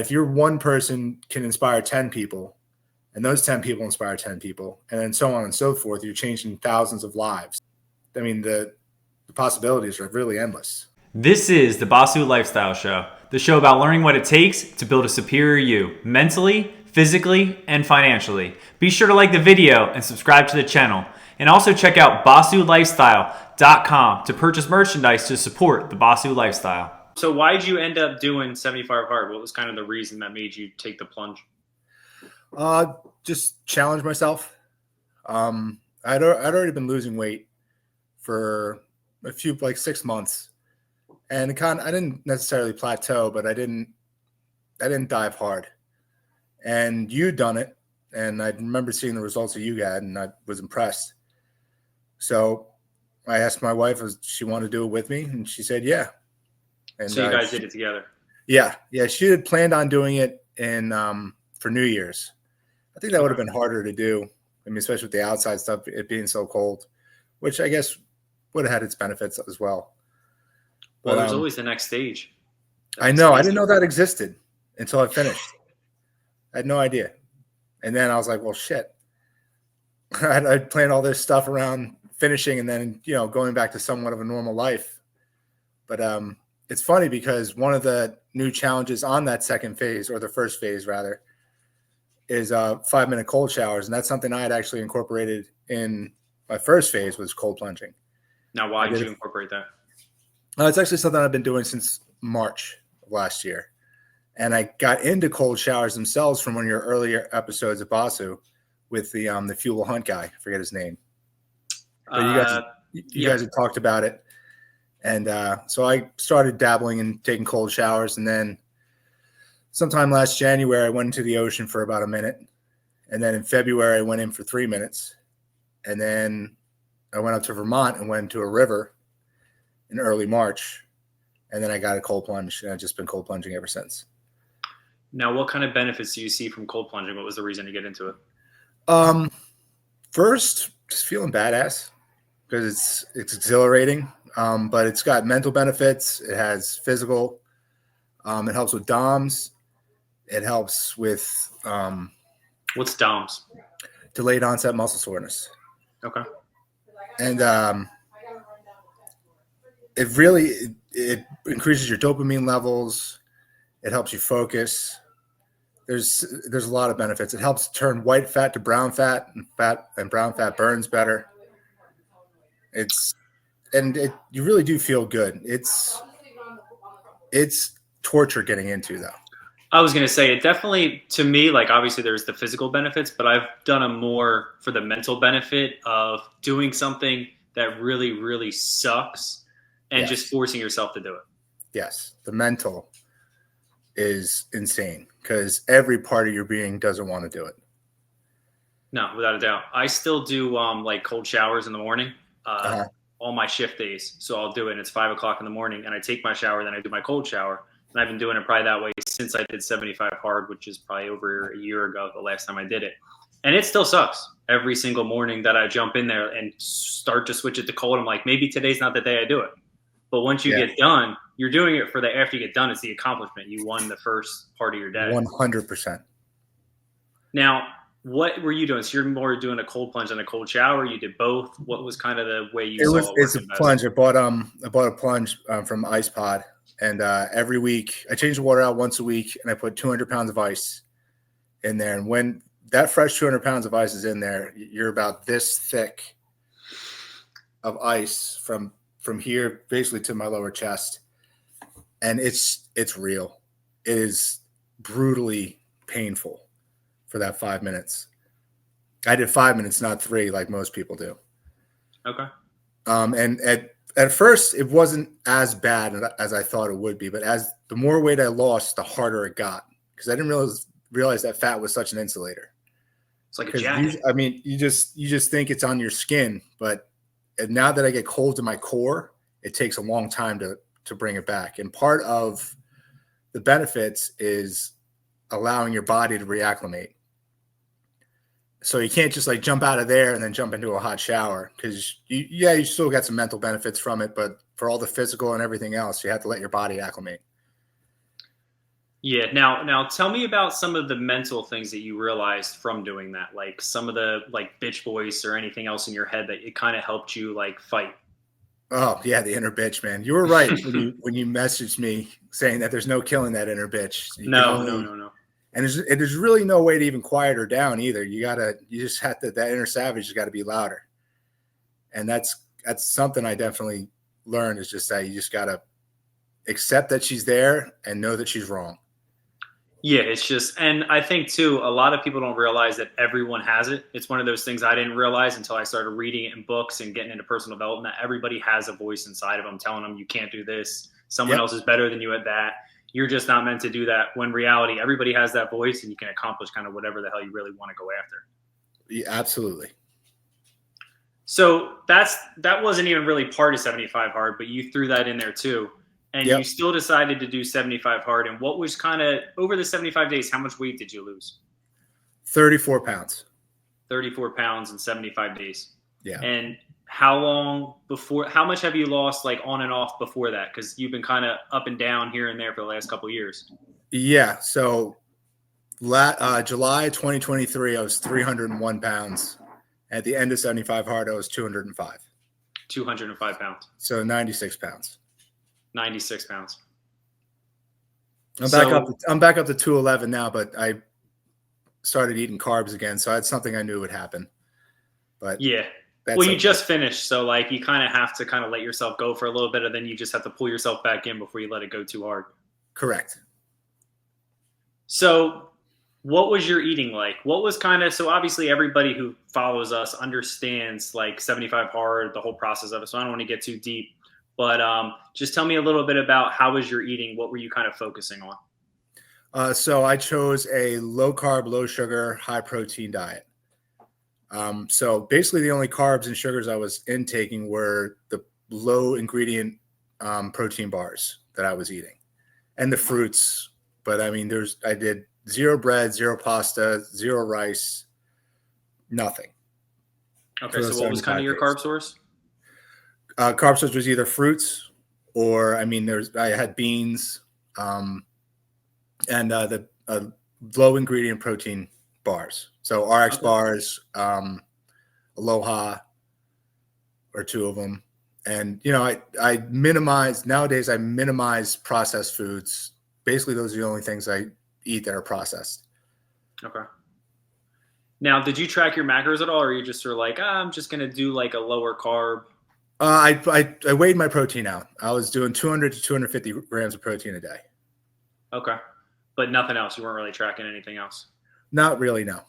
If you're one person can inspire 10 people, and those 10 people inspire 10 people, and then so on and so forth, you're changing thousands of lives. I mean, the possibilities are really endless. This is the Basu Lifestyle Show, the show about learning what it takes to build a superior you, mentally, physically, and financially. Be sure to like the video and subscribe to the channel. And also check out BasuLifestyle.com to purchase merchandise to support the Basu Lifestyle. So why did you end up doing 75 hard? What was kind of the reason that made you take the plunge? Just challenge myself. I'd already been losing weight for a few, like 6 months, and I didn't necessarily plateau, but I didn't dive hard. And you'd done it, and I remember seeing the results that you had, and I was impressed. So I asked my wife if she wanted to do it with me, and she said, yeah. And so you guys did it together? Yeah. She had planned on doing it for New Year's. I think that would have been harder to do. I mean, especially with the outside stuff, it being so cold, which I guess would have had its benefits as well. Well, there's always the next stage. I know. I didn't know that existed until I finished. I had no idea. And then I was like, well, shit. I planned all this stuff around finishing and then, going back to somewhat of a normal life. But it's funny because one of the new challenges on that second phase, or the first phase rather, is 5-minute cold showers. And that's something I had actually incorporated in my first phase, was cold plunging. Now, why did you incorporate that? It's actually something I've been doing since March of last year. And I got into cold showers themselves from one of your earlier episodes of Basu with the Fuel Hunt guy. I forget his name. But you guys had talked about it. And so I started dabbling in taking cold showers. And then sometime last January, I went into the ocean for about a minute. And then in February, I went in for 3 minutes. And then I went up to Vermont and went to a river in early March. And then I got a cold plunge. And I've just been cold plunging ever since. Now, what kind of benefits do you see from cold plunging? What was the reason to get into it? First, just feeling badass because it's exhilarating. But it's got mental benefits. It has physical. It helps with DOMS. It helps with what's DOMS? Delayed onset muscle soreness. Okay. And it increases your dopamine levels. It helps you focus. There's a lot of benefits. It helps turn white fat to brown fat, and brown fat burns better. You really do feel good. It's torture getting into, though. I was going to say, it definitely, to me, like, obviously there's the physical benefits, but I've done them more for the mental benefit of doing something that really, really sucks and just forcing yourself to do it. Yes. The mental is insane because every part of your being doesn't want to do it. No, without a doubt. I still do like cold showers in the morning, all my shift days. So I'll do it, and it's 5 o'clock in the morning, and I take my shower, then I do my cold shower. And I've been doing it probably that way since I did 75 hard, which is probably over a year ago, the last time I did it. And it still sucks every single morning that I jump in there and start to switch it to cold. I'm like, maybe today's not the day I do it. But once you get done, you're doing it for after you get done, it's the accomplishment. You won the first part of your day. 100%. Now, what were you doing? So you're more doing a cold plunge than a cold shower? You did both? What was kind of the way you saw it? It's a plunge. I bought a plunge from Ice Pod. And every week, I change the water out once a week, and I put 200 pounds of ice in there. And when that fresh 200 pounds of ice is in there, you're about this thick of ice from here basically to my lower chest. And it's real. It is brutally painful for that 5 minutes. I did 5 minutes, not 3, like most people do. Okay. And at first, it wasn't as bad as I thought it would be, but as the more weight I lost, the harder it got because I didn't realize that fat was such an insulator. It's like a jacket. You just think it's on your skin, but now that I get cold to my core, it takes a long time to bring it back. And part of the benefits is allowing your body to reacclimate. So you can't just like jump out of there and then jump into a hot shower because you still got some mental benefits from it, but for all the physical and everything else, you have to let your body acclimate. Yeah. Now tell me about some of the mental things that you realized from doing that, like some of the like bitch voice or anything else in your head that it kind of helped you like fight. Oh yeah, the inner bitch, man. You were right when you messaged me saying that there's no killing that inner bitch. You can No, no, only, no, no. and there's really no way to even quiet her down either. You just have to, that inner savage has got to be louder. And that's something I definitely learned, is just that you just gotta accept that she's there and know that she's wrong. Yeah, it's just, and I think too, a lot of people don't realize that everyone has it. It's one of those things I didn't realize until I started reading it in books and getting into personal development. That everybody has a voice inside of them telling them you can't do this. Someone Yep. else is better than you at that. You're just not meant to do that. When reality, everybody has that voice, and you can accomplish kind of whatever the hell you really want to go after. Yeah, absolutely. So that wasn't even really part of 75 hard, but you threw that in there too. And you Yep. still decided to do 75 hard. And what was kind of over the 75 days, how much weight did you lose? 34 pounds. 34 pounds in 75 days. Yeah. And how much have you lost like on and off before that? Because you've been kind of up and down here and there for the last couple of years. Yeah. So July 2023, I was 301 pounds. At the end of 75 hard, I was 205. 205 pounds. So 96 pounds. 96 pounds. I'm back up to 211 now, but I started eating carbs again, so that's something I knew would happen. But yeah. Well, you just finished, so like you kind of have to kind of let yourself go for a little bit, and then you just have to pull yourself back in before you let it go too hard. Correct. So what was your eating like? What was kind of, so obviously everybody who follows us understands like 75 hard, the whole process of it. So I don't want to get too deep, but just tell me a little bit about how was your eating? What were you kind of focusing on? So I chose a low carb, low sugar, high protein diet. So basically the only carbs and sugars I was intaking were the low ingredient protein bars that I was eating and the fruits. But I mean, I did zero bread, zero pasta, zero rice, nothing. Okay, so what was kind of your carb source? Carb source was either fruits or, I mean, I had beans and the low ingredient protein bars. So RX bars, Aloha, or two of them. And, you know, nowadays I minimize processed foods. Basically, those are the only things I eat that are processed. Okay. Now, did you track your macros at all, or are you just sort of like, I'm just going to do like a lower carb? I weighed my protein out. I was doing 200 to 250 grams of protein a day. Okay. But nothing else. You weren't really tracking anything else? Not really, no.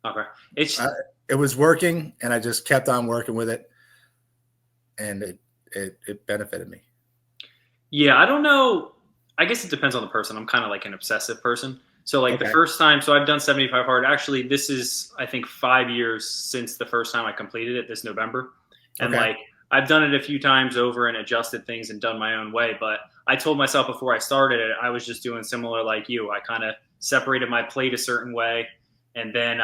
Okay. It was working, and I just kept on working with it, and it benefited me. Yeah, I don't know. I guess it depends on the person. I'm kind of like an obsessive person. So like the first time, so I've done 75 hard. Actually, this is, I think, 5 years since the first time I completed it this November. And like, I've done it a few times over and adjusted things and done my own way. But I told myself before I started it, I was just doing similar like you. I kind of separated my plate a certain way. And then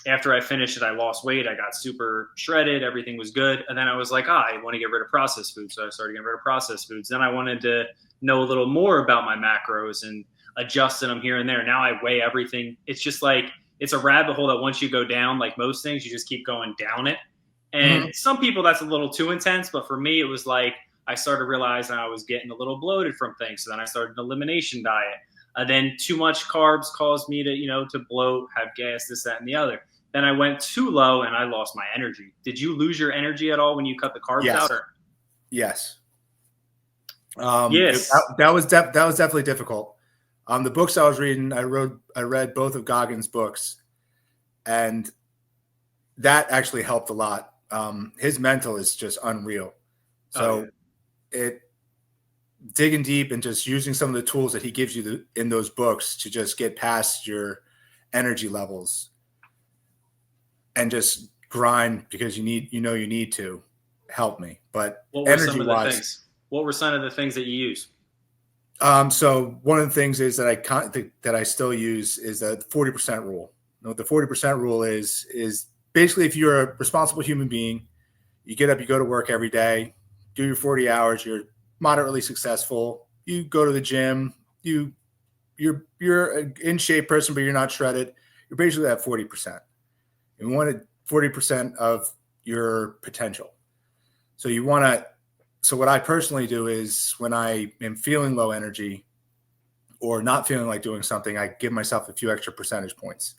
after I finished it, I lost weight. I got super shredded. Everything was good. And then I was like, I want to get rid of processed foods. So I started getting rid of processed foods. Then I wanted to know a little more about my macros and adjusting them here and there. Now I weigh everything. It's just like, it's a rabbit hole that once you go down, like most things, you just keep going down it. And some people that's a little too intense. But for me, it was like, I started realizing I was getting a little bloated from things. So then I started an elimination diet. Then too much carbs caused me to bloat, have gas, this, that, and the other. Then I went too low and I lost my energy. Did you lose your energy at all when you cut the carbs out? Yes. Yes. That was definitely difficult. The books I was reading, I read both of Goggins' books, and that actually helped a lot. His mental is just unreal. So digging deep and just using some of the tools that he gives you in those books to just get past your energy levels and just grind because you need to help me. But what were some of the things? What were some of the things that you use? So one of the things is that I still use is the 40% rule. What the 40% rule is basically, if you're a responsible human being, you get up, you go to work every day, do your 40 hours, you're moderately successful, you go to the gym, you you're an in shape person, but you're not shredded. You're basically at 40%. You want 40% of your potential. So you want to. So what I personally do is when I am feeling low energy or not feeling like doing something, I give myself a few extra percentage points.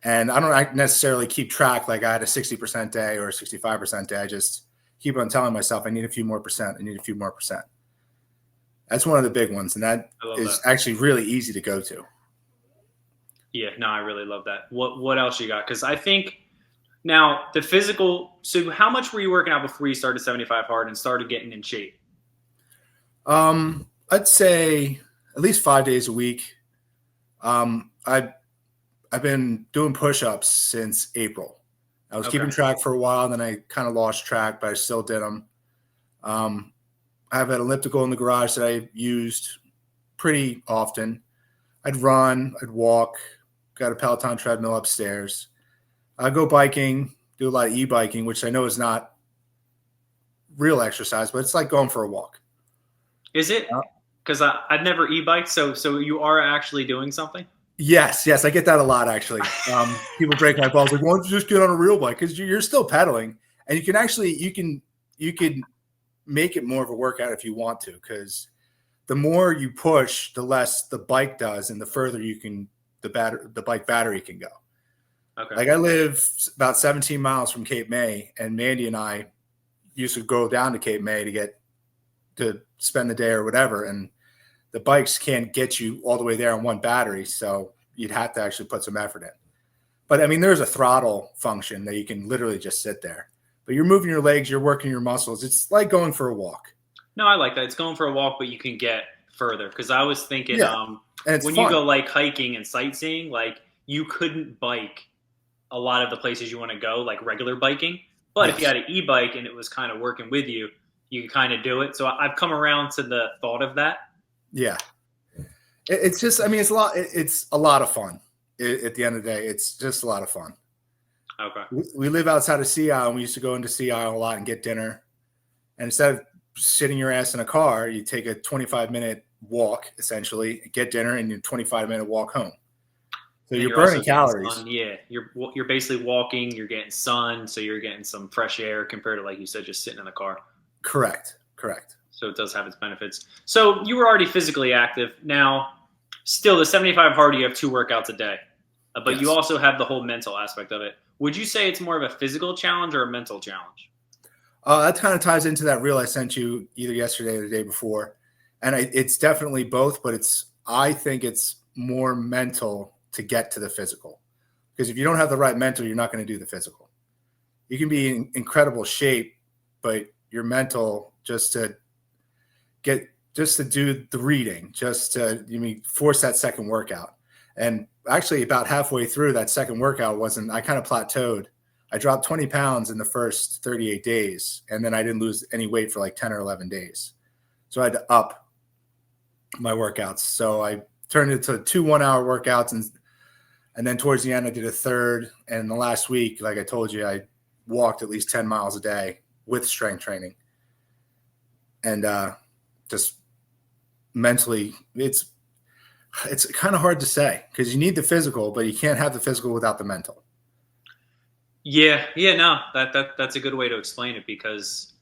And I don't necessarily keep track like I had a 60% day or a 65% day. I just keep on telling myself I need a few more percent. I need a few more percent. That's one of the big ones. And that is actually really easy to go to. Yeah, no, I really love that. What else you got? Because I think now the physical. So how much were you working out before you started 75 hard and started getting in shape? I'd say at least 5 days a week. I've been doing push-ups since April. I was keeping track for a while, and then I kind of lost track, but I still did them. I have an elliptical in the garage that I used pretty often. I'd run, I'd walk, got a Peloton treadmill upstairs. I go biking, do a lot of e-biking, which I know is not real exercise, but it's like going for a walk. Is it? Because I've never e-biked, so you are actually doing something? Yes, I get that a lot actually. People break my balls like, why don't you just get on a real bike? Because you're still pedaling, and you can make it more of a workout if you want to. Because the more you push, the less the bike does, and the further the bike battery can go. Okay. Like I live about 17 miles from Cape May, and Mandy and I used to go down to Cape May to spend the day or whatever, and the bikes can't get you all the way there on one battery, so you'd have to actually put some effort in. But, I mean, there's a throttle function that you can literally just sit there. But you're moving your legs, you're working your muscles. It's like going for a walk. No, I like that. It's going for a walk, but you can get further. Because I was thinking when you go, like, hiking and sightseeing, like, you couldn't bike a lot of the places you want to go, like regular biking. But if you had an e-bike and it was kind of working with you, you could kind of do it. So I've come around to the thought of that. Yeah. It's just, I mean, it's a lot of fun at the end of the day. It's just a lot of fun. Okay. We live outside of Sea Isle, and we used to go into Sea Isle a lot and get dinner. And instead of sitting your ass in a car, you take a 25-minute walk, essentially, get dinner, and your 25-minute walk home. So you're burning calories. Yeah. You're basically walking, you're getting sun, so you're getting some fresh air compared to, like you said, just sitting in the car. Correct. So it does have its benefits. So you were already physically active. Now, still the 75 hard, you have 2 workouts a day. But you also have the whole mental aspect of it. Would you say it's more of a physical challenge or a mental challenge? That kind of ties into that reel I sent you either yesterday or the day before. And it's definitely both, but I think it's more mental to get to the physical. Because if you don't have the right mental, you're not going to do the physical. You can be in incredible shape, but your mental just to do the reading, just to force that second workout. And actually about halfway through that second workout I kind of plateaued. I dropped 20 pounds in the first 38 days, and then I didn't lose any weight for like 10 or 11 days. So I had to up my workouts. So I turned it to 2 1-hour workouts, and then towards the end I did a third. And the last week, like I told you, I walked at least 10 miles a day with strength training. And just mentally, it's kind of hard to say because you need the physical, but you can't have the physical without the mental. Yeah, no, that's a good way to explain it because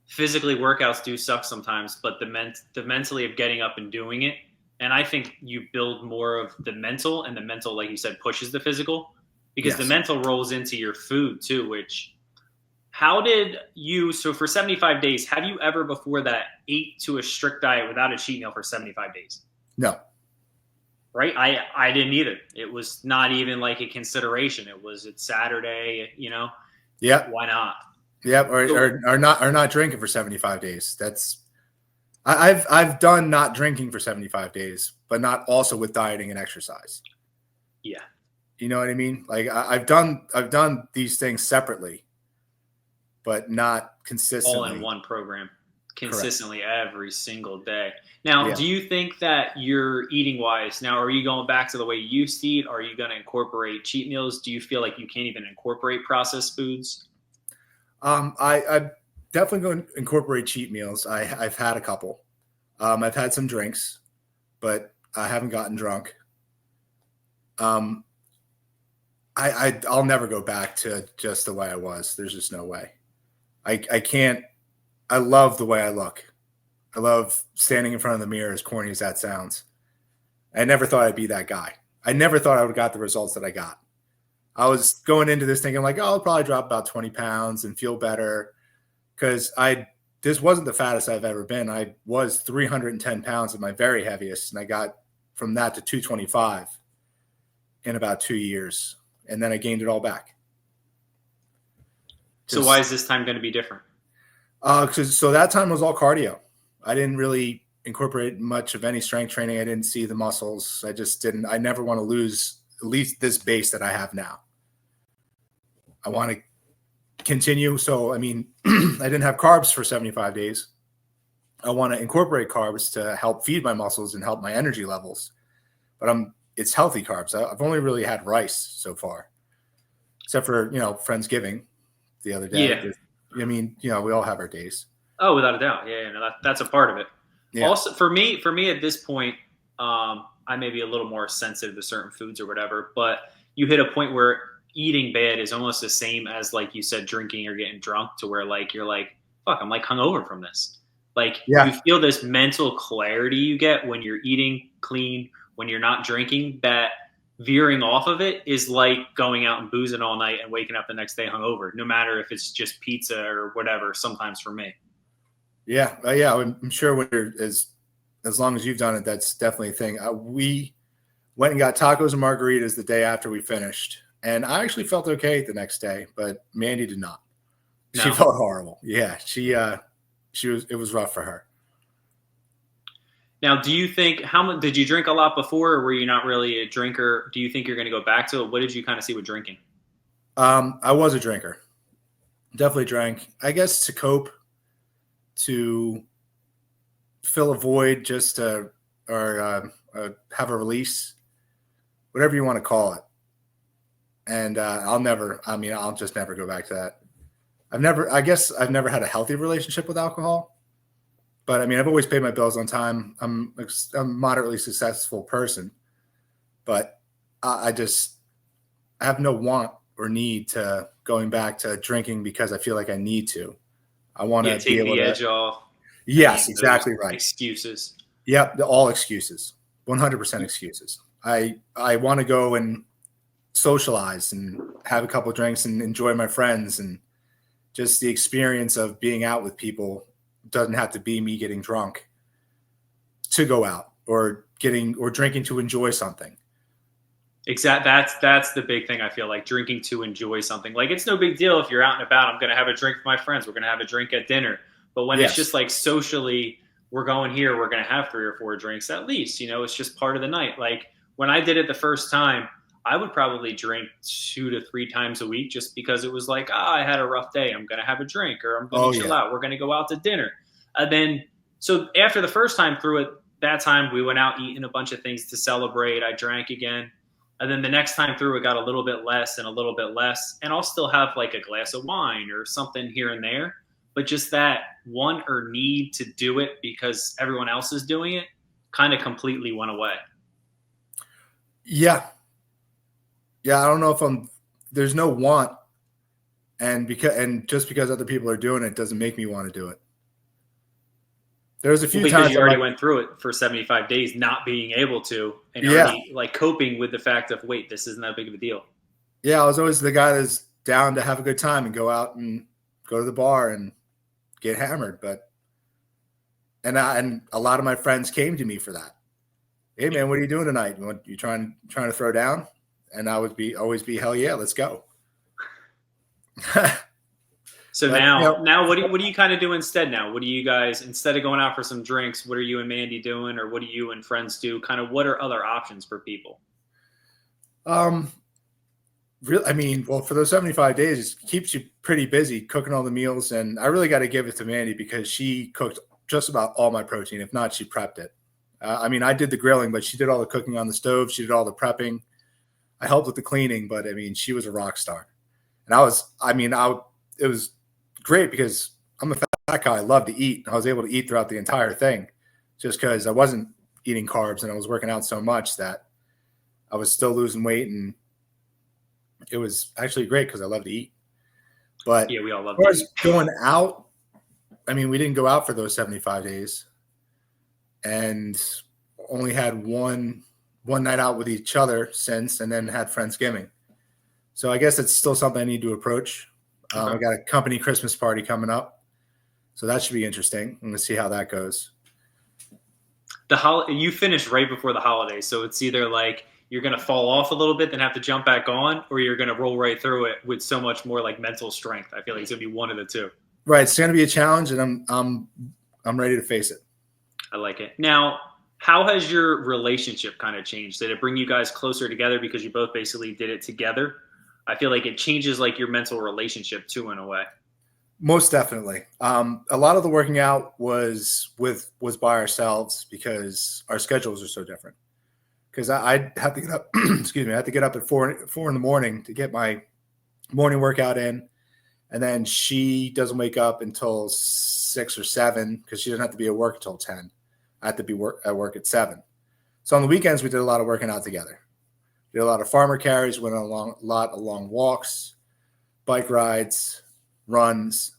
physically workouts do suck sometimes, but the mentally of getting up and doing it, and I think you build more of the mental, and the mental, like you said, pushes the physical because the mental rolls into your food too, which. How did you, so for 75 days, have you ever before that ate to a strict diet without a cheat meal for 75 days? No. Right? I didn't either. It was not even like a consideration. It's Saturday, Yeah. Why not? Yep. Or not drinking for 75 days. I've done not drinking for 75 days, but not also with dieting and exercise. Yeah. You know what I mean? Like I've done these things separately, but not consistently. All in one program, consistently. Correct. Every single day. Now, do you think that you're eating wise? Now, are you going back to the way you used to eat? Are you going to incorporate cheat meals? Do you feel like you can't even incorporate processed foods? I definitely going to incorporate cheat meals. I've had a couple. I've had some drinks, but I haven't gotten drunk. I'll never go back to just the way I was. There's just no way. I can't. I love the way I look. I love standing in front of the mirror, as corny as that sounds. I never thought I'd be that guy. I never thought I would have got the results that I got. I was going into this thinking like, oh, I'll probably drop about 20 pounds and feel better, because this wasn't the fattest I've ever been. I was 310 pounds at my very heaviest, and I got from that to 225 in about 2 years, and then I gained it all back. So why is this time going to be different? So that time was all cardio. I didn't really incorporate much of any strength training. I didn't see the muscles. I just didn't. I never want to lose at least this base that I have now. I want to continue. So, I mean, I didn't have carbs for 75 days. I want to incorporate carbs to help feed my muscles and help my energy levels. But it's healthy carbs. I've only really had rice so far, except for, Friendsgiving the other day. Yeah. I mean, we all have our days. Oh, without a doubt. Yeah, no, that's a part of it. Yeah. Also, for me at this point, I may be a little more sensitive to certain foods or whatever, but you hit a point where eating bad is almost the same as, like you said, drinking or getting drunk, to where like you're like, fuck, I'm like hungover from this. Like you feel this mental clarity you get when you're eating clean, when you're not drinking, that veering off of it is like going out and boozing all night and waking up the next day hungover, no matter if it's just pizza or whatever, sometimes for me. Yeah. I'm sure when you're as long as you've done it, that's definitely a thing. We went and got tacos and margaritas the day after we finished, and I actually felt okay the next day, but Mandy did not. She felt horrible. Yeah. It was rough for her. Now, do you think, how much did you drink a lot before, or were you not really a drinker? Do you think you're going to go back to it? What did you kind of see with drinking? I was a drinker. Definitely drank, I guess, to cope, to fill a void, just to, or have a release, whatever you want to call it. And I'll just never go back to that. I've never had a healthy relationship with alcohol, but I mean, I've always paid my bills on time. I'm a moderately successful person, but I have no want or need to going back to drinking because I feel like I need to. I want to take the edge off. Yes, exactly right. Excuses. Yep, all excuses. 100% excuses. I want to go and socialize and have a couple of drinks and enjoy my friends, and just the experience of being out with people doesn't have to be me getting drunk to go out or drinking to enjoy something. Exactly. That's the big thing. I feel like drinking to enjoy something. Like, it's no big deal if you're out and about. I'm going to have a drink with my friends. We're going to have a drink at dinner. But when it's just like socially, we're going here, we're going to have 3 or 4 drinks at least. It's just part of the night. Like when I did it the first time, I would probably drink 2 to 3 times a week, just because it was like, I had a rough day. I'm going to have a drink, or I'm going to chill out. We're going to go out to dinner. And then, so after the first time through it, that time we went out eating a bunch of things to celebrate. I drank again. And then the next time through, it got a little bit less and a little bit less. And I'll still have like a glass of wine or something here and there. But just that want or need to do it because everyone else is doing it kind of completely went away. Yeah. Yeah, I don't know if there's no want. And just because other people are doing it doesn't make me want to do it. There's a few times because you already went through it for 75 days, not being able to, and already like coping with the fact of, wait, this isn't that big of a deal. Yeah, I was always the guy that's down to have a good time and go out and go to the bar and get hammered. And a lot of my friends came to me for that. Hey man, what are you doing tonight? You trying to throw down? And I would always be, hell yeah, let's go. So now what do you kind of do instead now? What do you guys, instead of going out for some drinks, what are you and Mandy doing, or what do you and friends do? Kind of what are other options for people? Really, I mean, well, for those 75 days, it keeps you pretty busy cooking all the meals. And I really got to give it to Mandy because she cooked just about all my protein. If not, she prepped it. I mean, I did the grilling, but she did all the cooking on the stove. She did all the prepping. I helped with the cleaning, but I mean, she was a rock star. And it was great because I'm a fat guy. I love to eat. I was able to eat throughout the entire thing just because I wasn't eating carbs, and I was working out so much that I was still losing weight, and it was actually great because I love to eat. But Yeah, we all love as far as to eat. going out, I mean, we didn't go out for those 75 days, and only had one night out with each other since, and then had Friendsgiving. So I guess it's still something I need to approach. I got a company Christmas party coming up, so that should be interesting. I'm going to see how that goes. You finish right before the holidays, so it's either like you're going to fall off a little bit, then have to jump back on, or you're going to roll right through it with so much more like mental strength. I feel like it's going to be one of the two. Right, it's going to be a challenge, and I'm ready to face it. I like it. Now, how has your relationship kind of changed? Did it bring you guys closer together because you both basically did it together? I feel like it changes like your mental relationship too, in a way. Most definitely. A lot of the working out was by ourselves because our schedules are so different. Because I have to get up, excuse me, I have to get up at 4 in the morning to get my morning workout in. And then she doesn't wake up until 6 or 7 because she doesn't have to be at work until 10. I have to be at work at 7. So on the weekends, we did a lot of working out together. We did a lot of farmer carries, went on a lot of long walks, bike rides, runs.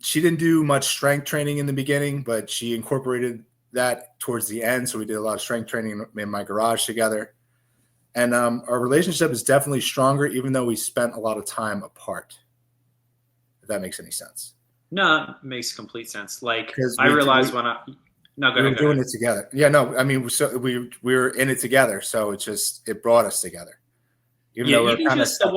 She didn't do much strength training in the beginning, but she incorporated that towards the end. So we did a lot of strength training in my garage together. And our relationship is definitely stronger, even though we spent a lot of time apart, if that makes any sense. No, it makes complete sense. Like I realized when I no, go we ahead. were doing it together. Yeah, no, I mean, we were in it together, so it brought us together. Even just the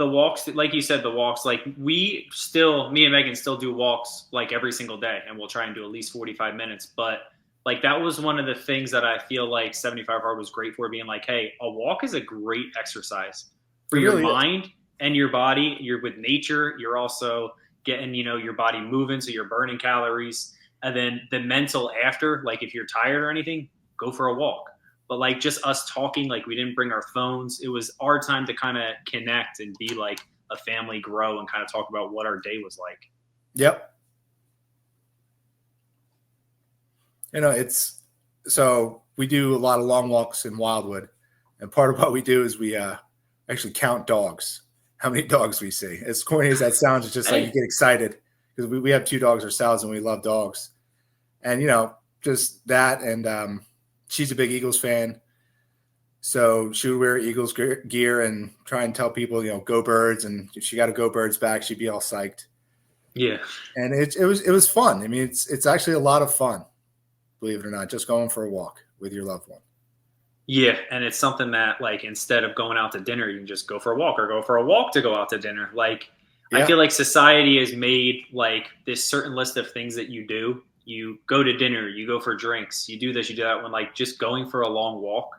walks, like you said, the walks. Like me and Megan still do walks like every single day, and we'll try and do at least 45 minutes. But like that was one of the things that I feel like 75 Hard was great for, being like, hey, a walk is a great exercise for your mind and your body. You're with nature. You're also getting, your body moving, so you're burning calories. And then the mental after, like if you're tired or anything, go for a walk. But like just us talking, like we didn't bring our phones. It was our time to kind of connect and be like a family, grow, and kind of talk about what our day was like. Yep. So we do a lot of long walks in Wildwood. And part of what we do is we actually count dogs, how many dogs we see. As corny as that sounds, it's just like you get excited because we have 2 dogs ourselves and we love dogs. And, just that. And she's a big Eagles fan. So she would wear Eagles gear and try and tell people, go Birds. And if she got to go Birds back, she'd be all psyched. Yeah. And it was fun. I mean, it's actually a lot of fun, believe it or not, just going for a walk with your loved one. Yeah, and it's something that, like, instead of going out to dinner, you can just go for a walk or go for a walk to go out to dinner. Like, yeah. I feel like society has made, like, this certain list of things that you do. You go to dinner, you go for drinks, you do this, you do that, when, like, just going for a long walk,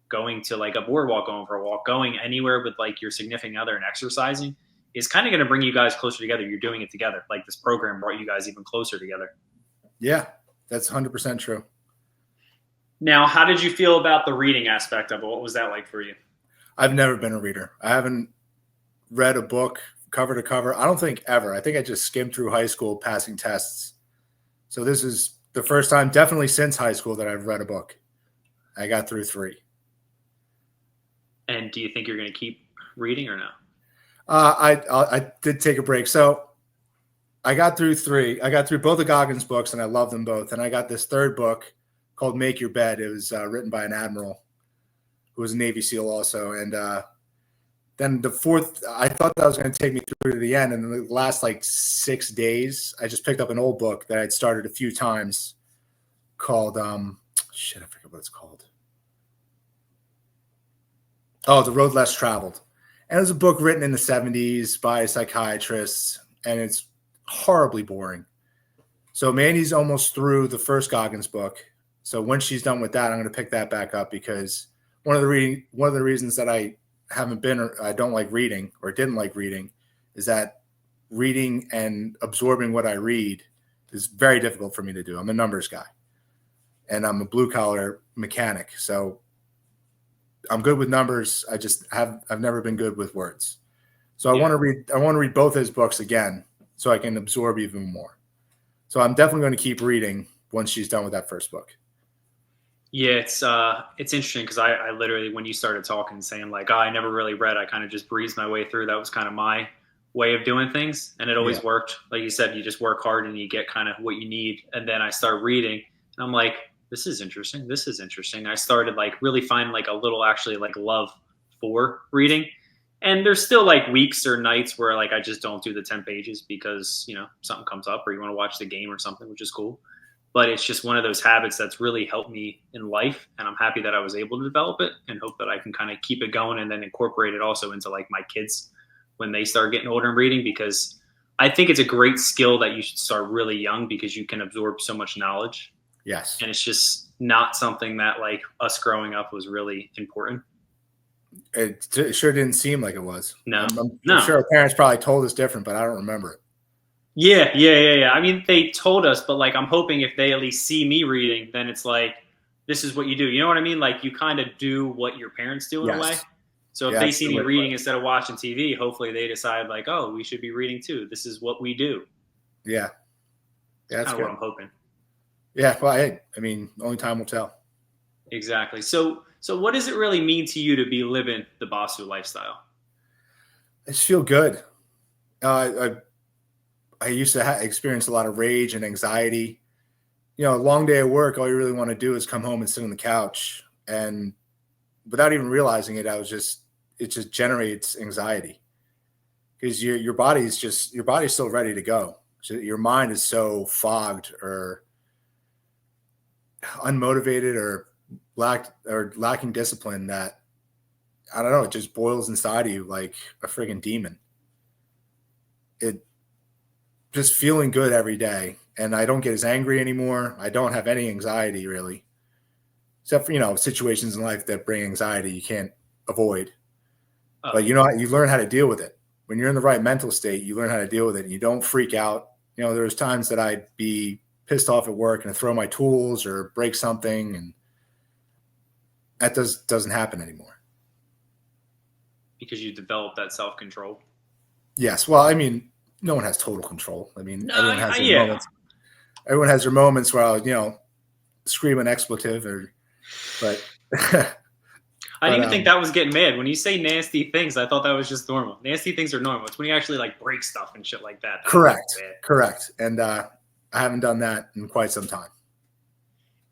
going to, like, a boardwalk, going for a walk, going anywhere with, like, your significant other and exercising is kind of going to bring you guys closer together. You're doing it together. Like, this program brought you guys even closer together. Yeah, that's 100% true. Now, how did you feel about the reading aspect of it? What was that like for you? I've never been a reader. I haven't read a book cover to cover. I don't think ever. I think I just skimmed through high school passing tests. So this is the first time, definitely since high school, that I've read a book. I got through 3. And do you think you're going to keep reading or no? I did take a break. So I got through 3. I got through both the Goggins books, and I love them both. And I got this 3rd book called Make Your Bed. It was written by an admiral who was a Navy SEAL also. And then the 4th, I thought that was going to take me through to the end. And in the last 6 days, I just picked up an old book that I'd started a few times called, I forget what it's called. Oh, The Road Less Traveled. And it was a book written in the 70s by psychiatrists, and it's horribly boring. So Mandy's almost through the first Goggins book. So when she's done with that, I'm going to pick that back up, because one of the reasons that I don't like reading or didn't like reading is that reading and absorbing what I read is very difficult for me to do. I'm a numbers guy, and I'm a blue collar mechanic. So I'm good with numbers. I've never been good with words. So I want to read both his books again so I can absorb even more. So I'm definitely going to keep reading once she's done with that first book. Yeah, it's interesting because I literally, when you started talking, saying like, oh, I never really read, I kind of just breezed my way through. That was kind of my way of doing things, and it Yeah. always worked. Like you said, you just work hard and you get kind of what you need. And then I start reading, and I'm like, this is interesting. This is interesting. I started like really finding like a little actually like love for reading. And there's still like weeks or nights where like I just don't do the 10 pages because, something comes up or you want to watch the game or something, which is cool. But it's just one of those habits that's really helped me in life, and I'm happy that I was able to develop it, and hope that I can kind of keep it going and then incorporate it also into like my kids when they start getting older and reading, because I think it's a great skill that you should start really young because you can absorb so much knowledge, Yes. and it's just not something that like us growing up was really important. It sure didn't seem like it was. No, I'm no. sure our parents probably told us different, but I don't remember it. Yeah. I mean, they told us, but like, I'm hoping if they at least see me reading, then it's like, this is what you do. You know what I mean? Like, you kind of do what your parents do in a way. Yes. So if Yeah, they that's a see good me way to put reading it. instead of watching TV, hopefully they decide like, oh, we should be reading too. This is what we do. Yeah. Yeah, It's that's kind of what good. I'm hoping. Yeah. Well, hey, I mean, only time will tell. Exactly. So what does it really mean to you to be living the Basu lifestyle? I just feel good. I used to experience a lot of rage and anxiety. A long day at work, all you really want to do is come home and sit on the couch. And without even realizing it, it just generates anxiety because your body's still ready to go. So your mind is so fogged or unmotivated or lacking discipline that I don't know, it just boils inside of you like a friggin' demon. It just feeling good every day. And I don't get as angry anymore. I don't have any anxiety really, except for, situations in life that bring anxiety you can't avoid. Oh But yeah. you learn how to deal with it. When you're in the right mental state, you learn how to deal with it and you don't freak out. There's times that I'd be pissed off at work and throw my tools or break something, and that doesn't happen anymore. Because you develop that self control. Yes. Well, I mean, no one has total control. I mean, No, everyone has their yeah. moments. Everyone has their moments where I'll, scream an expletive but I but didn't even think that was getting mad. When you say nasty things, I thought that was just normal. Nasty things are normal. It's when you actually like break stuff and shit like that. That gets bad. correct. And I haven't done that in quite some time.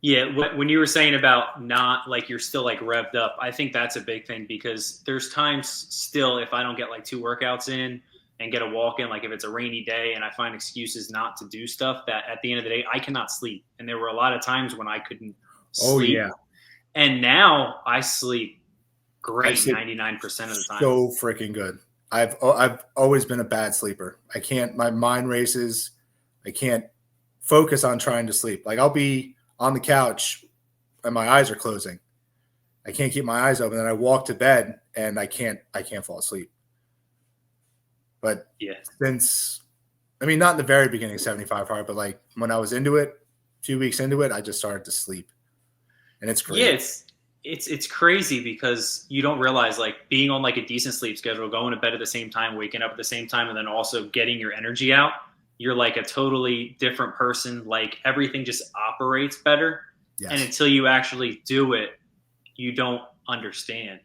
Yeah, when you were saying about not like you're still like revved up, I think that's a big thing because there's times still if I don't get like 2 workouts in and get a walk in, like if it's a rainy day and I find excuses not to do stuff, that at the end of the day I cannot sleep. And there were a lot of times when I couldn't Oh sleep. yeah. And now I sleep I great sleep 99% of the time. so freaking good. I've always been a bad sleeper. I can't. My mind races. I can't focus on trying to sleep. Like I'll be on the couch and my eyes are closing. I can't keep my eyes open. Then I walk to bed and I can't fall asleep. But Yeah. since, I mean, not in the very beginning, 75 hard, but like when I was into it, a few weeks into it, I just started to sleep, and it's great. Yeah, it's crazy because you don't realize like being on like a decent sleep schedule, going to bed at the same time, waking up at the same time, and then also getting your energy out. You're like a totally different person. Like everything just operates better. Yes. And until you actually do it, you don't understand.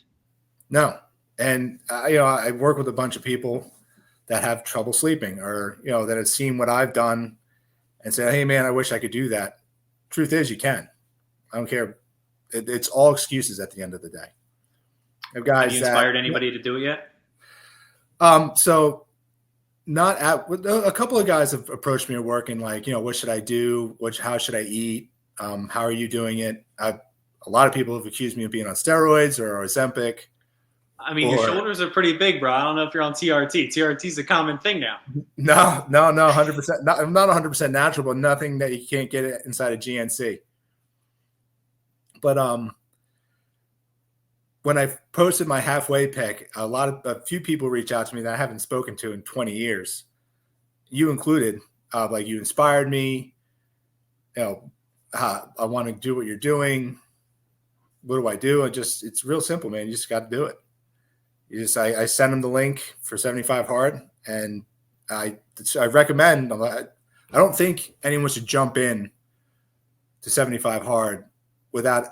No. And, I work with a bunch of people that have trouble sleeping or, that have seen what I've done and say, hey, man, I wish I could do that. Truth is, you can. I don't care. It's all excuses at the end of the day. Have you inspired anybody to do it yet? So not at a couple of guys have approached me at work and like, what should I do? How should I eat? How are you doing it? A lot of people have accused me of being on steroids or Ozempic. I mean, your shoulders are pretty big, bro. I don't know if you're on TRT. TRT is a common thing now. No, 100%. I'm not 100% natural, but nothing that you can't get inside a GNC. But when I posted my halfway pic, a few people reach out to me that I haven't spoken to in 20 years. You included, like you inspired me. I want to do what you're doing. What do I do? It's real simple, man. You just got to do it. I send them the link for 75 hard, and I recommend. I don't think anyone should jump in to 75 hard without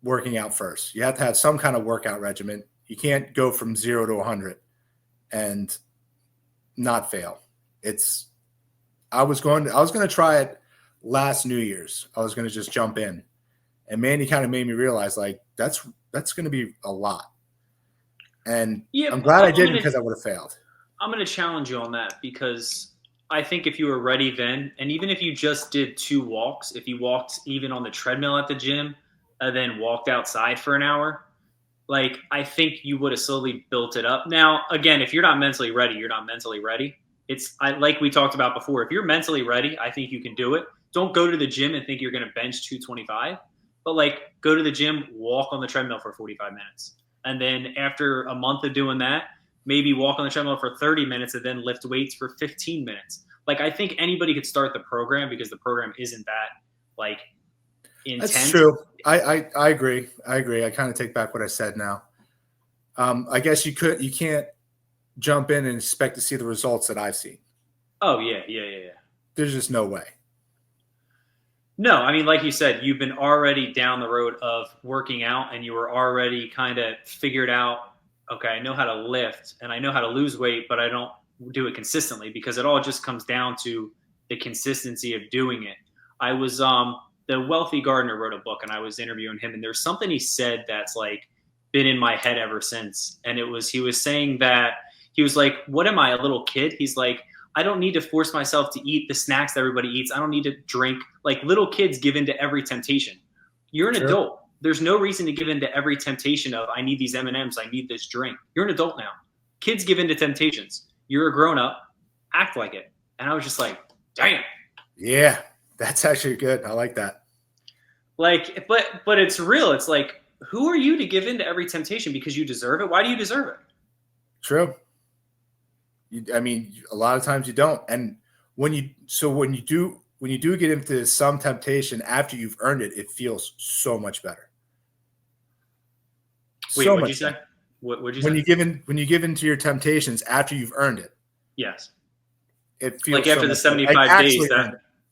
working out first. You have to have some kind of workout regimen. You can't go from 0 to 100 and not fail. I was going to try it last New Year's. I was going to just jump in, and Mandy kind of made me realize like that's going to be a lot. And yeah, I'm glad I didn't, because I would have failed. I'm going to challenge you on that, because I think if you were ready then, and even if you just did 2 walks, if you walked even on the treadmill at the gym and then walked outside for an hour, like I think you would have slowly built it up. Now, again, if you're not mentally ready, you're not mentally ready. Like we talked about before, if you're mentally ready, I think you can do it. Don't go to the gym and think you're going to bench 225, but like go to the gym, walk on the treadmill for 45 minutes. And then after a month of doing that, maybe walk on the treadmill for 30 minutes and then lift weights for 15 minutes. Like I think anybody could start the program, because the program isn't that like intense. That's true. I agree. I kind of take back what I said now. I guess you can't jump in and expect to see the results that I've seen. Oh yeah. There's just no way. No, I mean, like you said, you've been already down the road of working out, and you were already kind of figured out, okay, I know how to lift and I know how to lose weight, but I don't do it consistently, because it all just comes down to the consistency of doing it. I was, the Wealthy Gardener wrote a book, and I was interviewing him, and there's something he said that's like been in my head ever since. And he was saying that he was like, what am I, a little kid? He's like, I don't need to force myself to eat the snacks that everybody eats. I don't need to drink. Like little kids give in to every temptation. You're an adult. There's no reason to give in to every temptation of, I need these M&Ms, I need this drink. You're an adult now. Kids give in to temptations. You're a grown up. Act like it. And I was just like, damn. Yeah, that's actually good. I like that. Like, but it's real. It's like, who are you to give in to every temptation because you deserve it? Why do you deserve it? True. I mean, a lot of times you don't. And when you do get into some temptation after you've earned it, it feels so much better. Wait, what'd you say? What'd you say? When you give into your temptations after you've earned it. Yes. It feels like after the 75 days.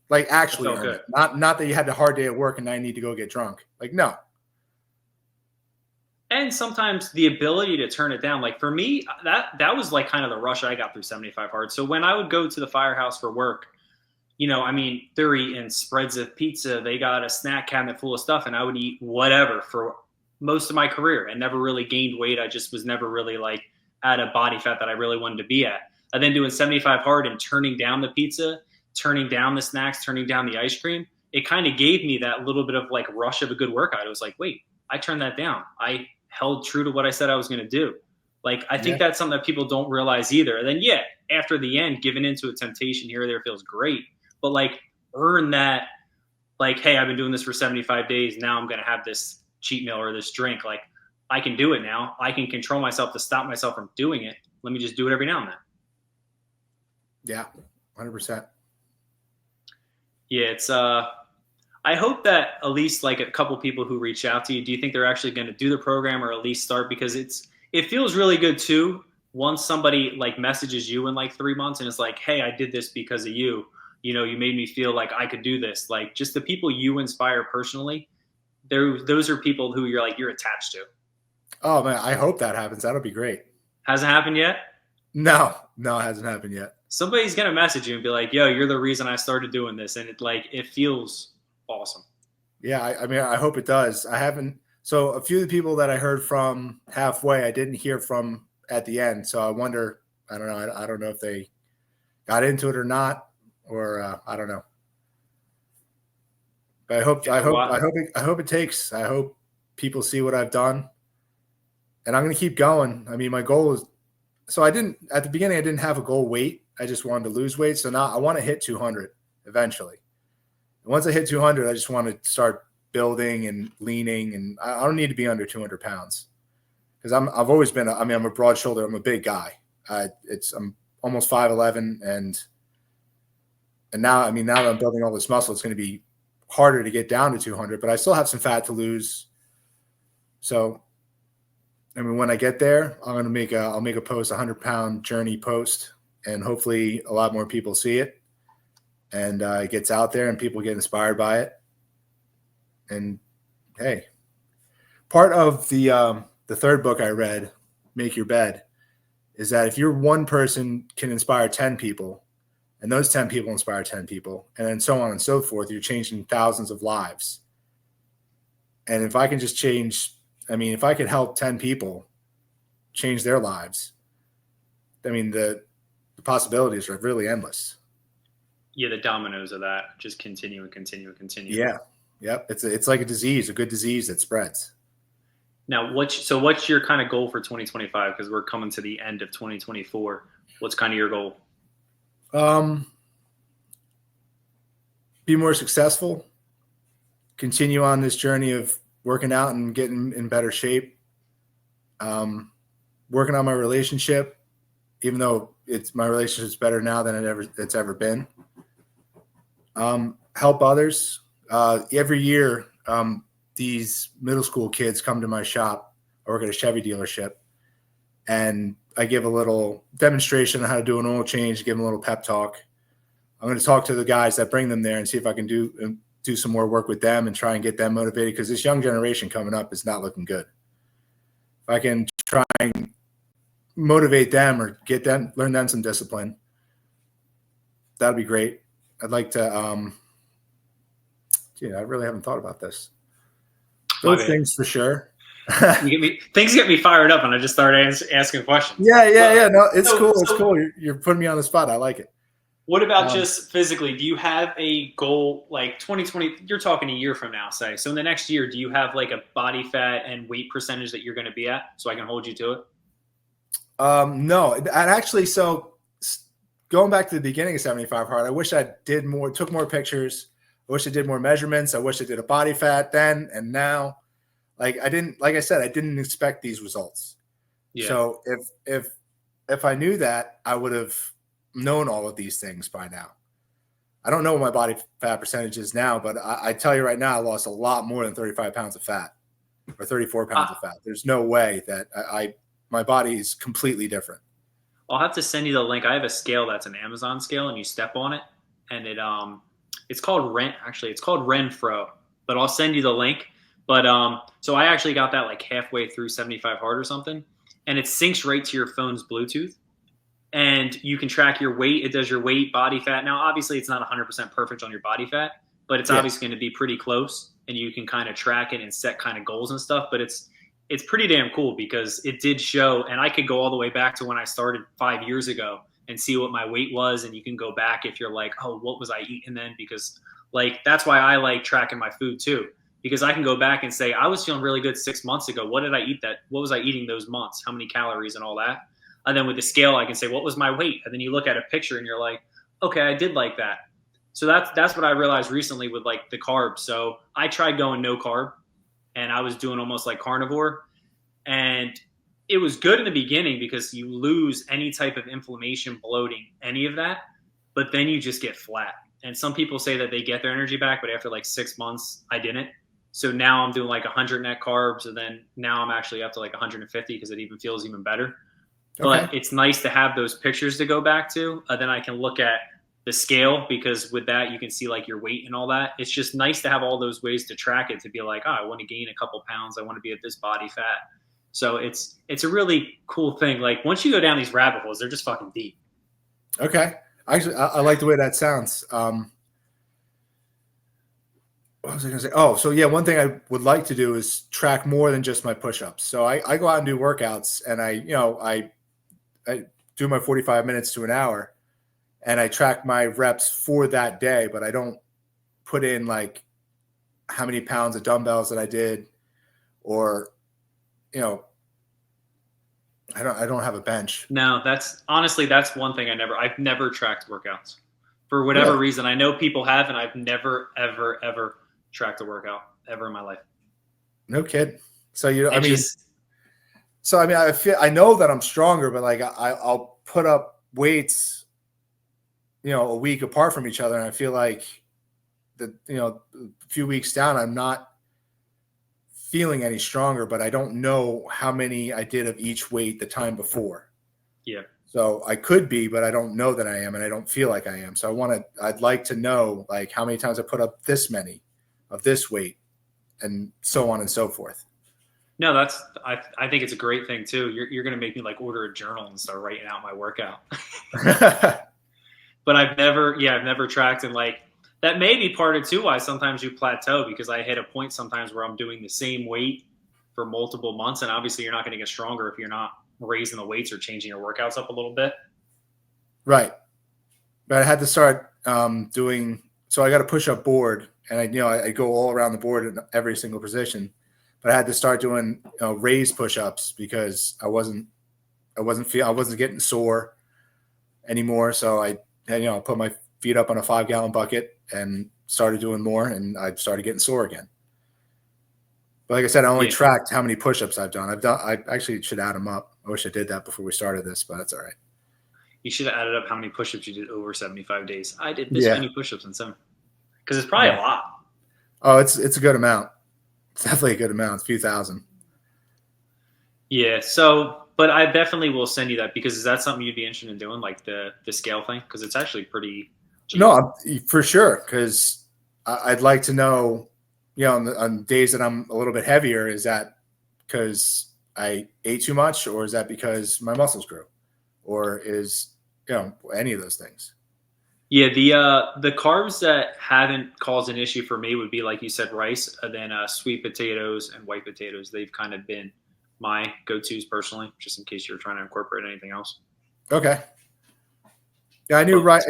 Like actually earned it. Not that you had a hard day at work and now you need to go get drunk. Like, no. And sometimes the ability to turn it down. Like for me, that was like kind of the rush I got through 75 hard. So when I would go to the firehouse for work, you know, I mean, they're eating spreads of pizza. They got a snack cabinet full of stuff, and I would eat whatever for most of my career and never really gained weight. I just was never really like at a body fat that I really wanted to be at. And then doing 75 hard and turning down the pizza, turning down the snacks, turning down the ice cream, it kind of gave me that little bit of like rush of a good workout. It was like, wait, I turned that down. I held true to what I said I was going to do. Like, I think that's something that people don't realize either. And then, yeah, after the end, giving into a temptation here or there feels great. But like, earn that, like, hey, I've been doing this for 75 days. Now I'm going to have this cheat meal or this drink. Like, I can do it now. I can control myself to stop myself from doing it. Let me just do it every now and then. Yeah, 100%. Yeah, it's I hope that at least like a couple people who reach out to you, do you think they're actually going to do the program or at least start? Because it feels really good too once somebody like messages you in like 3 months and it's like, hey, I did this because of you. You know, you made me feel like I could do this. Like just the people you inspire personally, those are people who you're attached to. Oh man, I hope that happens. That'll be great. Hasn't happened yet? No, it hasn't happened yet. Somebody's going to message you and be like, yo, you're the reason I started doing this. And it feels awesome. Yeah. I mean, I hope it does. I haven't. So a few of the people that I heard from halfway, I didn't hear from at the end. So I wonder, I don't know. I don't know if they got into it or not, or I don't know. But I hope it takes. I hope people see what I've done, and I'm going to keep going. I mean, my goal is, so at the beginning, I didn't have a goal weight. I just wanted to lose weight. So now I want to hit 200 eventually. And once I hit 200, I just want to start building and leaning, and I don't need to be under 200 pounds because I've always been, I'm a broad shoulder. I'm a big guy. I'm almost 5'11", and now that I'm building all this muscle, it's going to be harder to get down to 200, but I still have some fat to lose. So, I mean, when I get there, I'll make a post, 100-pound journey post, and hopefully a lot more people see it, and it gets out there and people get inspired by it. And hey, part of the third book I read, Make Your Bed, is that if you're one person can inspire 10 people, and those 10 people inspire 10 people, and then so on and so forth, you're changing thousands of lives. And if I can just change, I mean, if I could help 10 people change their lives, I mean, the possibilities are really endless. Yeah, the dominoes of that just continue and continue and continue. Yeah. Yep. It's like a disease, a good disease that spreads. Now, what's your kind of goal for 2025? Because we're coming to the end of 2024. What's kind of your goal? Be more successful, continue on this journey of working out and getting in better shape, working on my relationship, even though my relationship's better now than it's ever been. Help others. Every year, these middle school kids come to my shop. I work at a Chevy dealership, and I give a little demonstration on how to do an oil change, give them a little pep talk. I'm going to talk to the guys that bring them there and see if I can do some more work with them and try and get them motivated, because this young generation coming up is not looking good. If I can try and motivate them or learn them some discipline, that'd be great. I'd like to, I really haven't thought about this. Those things for sure. Things get me fired up, and I just started asking questions. Yeah. No, it's cool. It's cool. You're putting me on the spot. I like it. What about just physically? Do you have a goal like 2020? You're talking a year from now, say. So in the next year, do you have like a body fat and weight percentage that you're going to be at, so I can hold you to it? No, and actually, so going back to the beginning of 75 Hard, I wish I did more, took more pictures. I wish I did more measurements. I wish I did a body fat then and now. Like I said, I didn't expect these results. Yeah. So if I knew that, I would have known all of these things by now. I don't know what my body fat percentage is now, but I tell you right now, I lost a lot more than 35 pounds of fat or 34 pounds of fat. There's no way that my body is completely different. I'll have to send you the link. I have a scale that's an Amazon scale, and you step on it, and it's called Renfro, but I'll send you the link. But so I actually got that like halfway through 75 Hard or something, and it syncs right to your phone's Bluetooth, and you can track your weight. It does your weight, body fat. Now, obviously, it's not 100% perfect on your body fat, but it's obviously going to be pretty close, and you can kind of track it and set kind of goals and stuff. But it's pretty damn cool because it did show, and I could go all the way back to when I started 5 years ago and see what my weight was, and you can go back if you're like, oh, what was I eating then? Because like that's why I like tracking my food too. Because I can go back and say, I was feeling really good 6 months ago. What did I eat what was I eating those months? How many calories and all that? And then with the scale, I can say, what was my weight? And then you look at a picture and you're like, okay, I did like that. So that's what I realized recently with like the carbs. So I tried going no carb, and I was doing almost like carnivore. And it was good in the beginning because you lose any type of inflammation, bloating, any of that. But then you just get flat. And some people say that they get their energy back, but after like 6 months, I didn't. So now I'm doing like 100 net carbs, and then now I'm actually up to like 150 because it even feels even better. Okay. But it's nice to have those pictures to go back to. Then I can look at the scale, because with that you can see like your weight and all that. It's just nice to have all those ways to track it, to be like, oh, I want to gain a couple pounds. I want to be at this body fat. So it's a really cool thing. Like once you go down these rabbit holes, they're just fucking deep. Okay. Actually, I like the way that sounds. What was I going to say? Oh, so yeah, one thing I would like to do is track more than just my push-ups. So I go out and do workouts, and I do my 45 minutes to an hour, and I track my reps for that day, but I don't put in like how many pounds of dumbbells that I did, or, I don't have a bench. No, that's one thing I've never tracked workouts for whatever reason. I know people have, and I've never, ever, ever tracked a workout ever in my life. No kid. So I know that I'm stronger, but like I'll put up weights, a week apart from each other, and I feel like a few weeks down, I'm not feeling any stronger, but I don't know how many I did of each weight the time before. Yeah. So I could be, but I don't know that I am, and I don't feel like I am. So I'd like to know like how many times I put up this many of this weight, and so on and so forth. No, I think it's a great thing too. You're gonna make me like order a journal and start writing out my workout. But I've never tracked, and like that may be part of too why sometimes you plateau, because I hit a point sometimes where I'm doing the same weight for multiple months, and obviously you're not going to get stronger if you're not raising the weights or changing your workouts up a little bit. Right. But I had to start doing, so I got a push-up board, and I go all around the board in every single position. But I had to start doing raised push-ups because I wasn't getting sore anymore. So I put my feet up on a 5-gallon bucket and started doing more, and I started getting sore again. But like I said, I only tracked how many push-ups I've done. I actually should add them up. I wish I did that before we started this, but that's all right. You should have added up how many push-ups you did over 75 days. I did this many push-ups in 7, because it's probably a lot. Oh, it's a good amount. It's definitely a good amount. It's a few thousand. Yeah. So, but I definitely will send you that, because is that something you'd be interested in doing, like the scale thing? Because it's actually pretty cheap. No, for sure. Because I'd like to know, on days that I'm a little bit heavier, is that because I ate too much, or is that because my muscles grew, or is any of those things? Yeah, the carbs that haven't caused an issue for me would be, like you said, rice, and then sweet potatoes and white potatoes. They've kind of been my go-tos personally, just in case you're trying to incorporate anything else. Okay. Yeah, I knew rice.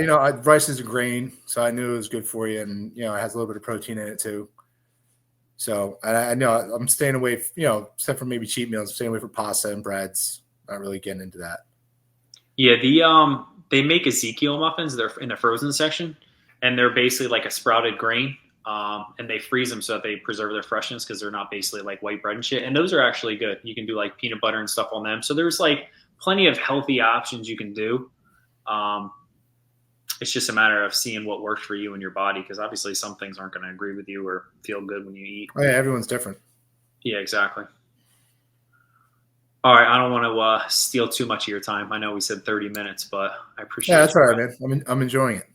Rice is a grain, so I knew it was good for you, and it has a little bit of protein in it too. So I know I'm staying away, except for maybe cheat meals. I'm staying away from pasta and breads. Not really getting into that. Yeah, they make Ezekiel muffins. They're in the frozen section, and they're basically like a sprouted grain. And they freeze them so that they preserve their freshness, because they're not basically like white bread and shit. And those are actually good. You can do like peanut butter and stuff on them. So there's like plenty of healthy options you can do. It's just a matter of seeing what works for you and your body, because obviously some things aren't going to agree with you or feel good when you eat. Oh, yeah, everyone's different. Yeah, exactly. All right, I don't want to steal too much of your time. I know we said 30 minutes, but I appreciate it. Yeah, that's all right, man. I'm enjoying it.